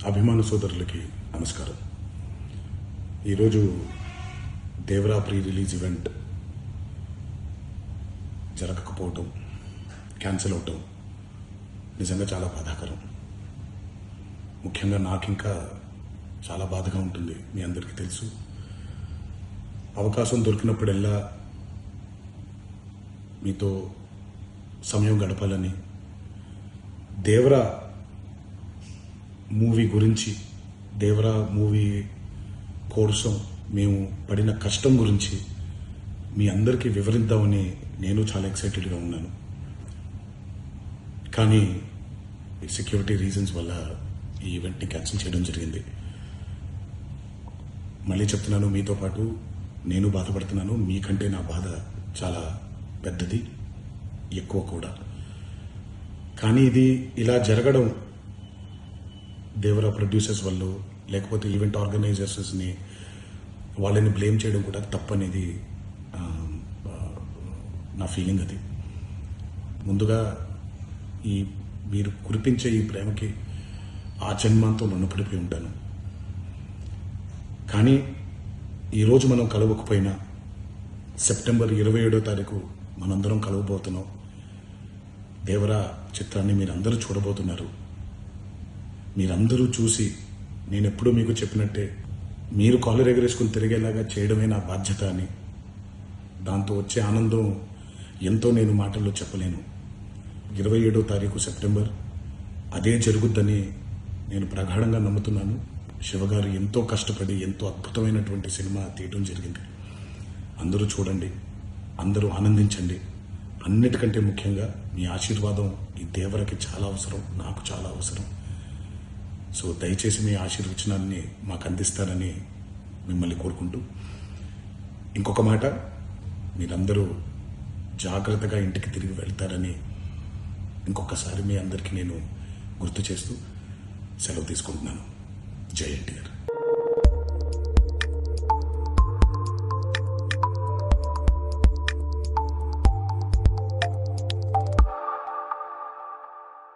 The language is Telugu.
అభిమాన సోదరులకి నమస్కారం. ఈరోజు దేవరా ప్రీ రిలీజ్ ఈవెంట్ జరగకపోవటం, క్యాన్సిల్ అవటం నిజంగా చాలా బాధాకరం. ముఖ్యంగా నాకు ఇంకా చాలా బాధగా ఉంటుంది. మీ అందరికీ తెలుసు, అవకాశం దొరికినప్పుడల్లా మీతో సమయం గడపాలని, దేవరా మూవీ గురించి, దేవరా మూవీ కోసం మేము పడిన కష్టం గురించి మీ అందరికీ వివరిద్దామని నేను చాలా ఎక్సైటెడ్గా ఉన్నాను. కానీ సెక్యూరిటీ రీజన్స్ వల్ల ఈ ఈవెంట్ని క్యాన్సిల్ చేయడం జరిగింది. మళ్ళీ చెప్తున్నాను, మీతో పాటు నేను బాధపడుతున్నాను. మీకంటే నా బాధ చాలా పెద్దది, ఎక్కువ కూడా. కానీ ఇది ఇలా జరగడం దేవరా ప్రొడ్యూసర్స్ వల్ల, లేకపోతే ఈవెంట్ ఆర్గనైజర్స్ని వాళ్ళని బ్లేమ్ చేయడం కూడా తప్పనేది నా ఫీలింగ్. అది ముందుగా మీరు కురిపించే ఈ ప్రేమకి ఆ జన్మంతో రుణపడిపోయి ఉంటాను. కానీ ఈరోజు మనం కలవకపోయినా సెప్టెంబర్ 27వ తారీఖు మనందరం కలవబోతున్నాం. దేవరా చిత్రాన్ని మీరందరూ చూడబోతున్నారు. మీరందరూ చూసి, నేను ఎప్పుడూ మీకు చెప్పినట్టే, మీరు కాలర్ ఎగరేసుకుని తిరిగేలాగా చేయడమే నా బాధ్యత అని, దాంతో వచ్చే ఆనందం ఎంతో నేను మాటల్లో చెప్పలేను. 27వ తారీఖు సెప్టెంబర్ అదే జరుగుద్దని నేను ప్రగాఢంగా నమ్ముతున్నాను. శివగారు ఎంతో కష్టపడి ఎంతో అద్భుతమైనటువంటి సినిమా తీయడం జరిగింది. అందరూ చూడండి, అందరూ ఆనందించండి. అన్నిటికంటే ముఖ్యంగా మీ ఆశీర్వాదం ఈ దేవరకి చాలా అవసరం, నాకు చాలా అవసరం. సో దయచేసి మీ ఆశీర్వచనాన్ని మాకు అందిస్తారని మిమ్మల్ని కోరుకుంటూ, ఇంకొక మాట, మీరందరూ జాగ్రత్తగా ఇంటికి తిరిగి వెళ్తారని ఇంకొకసారి మీ అందరికీ నేను గుర్తు చేస్తూ సెలవు తీసుకుంటున్నాను. జై ఎన్టీఆర్.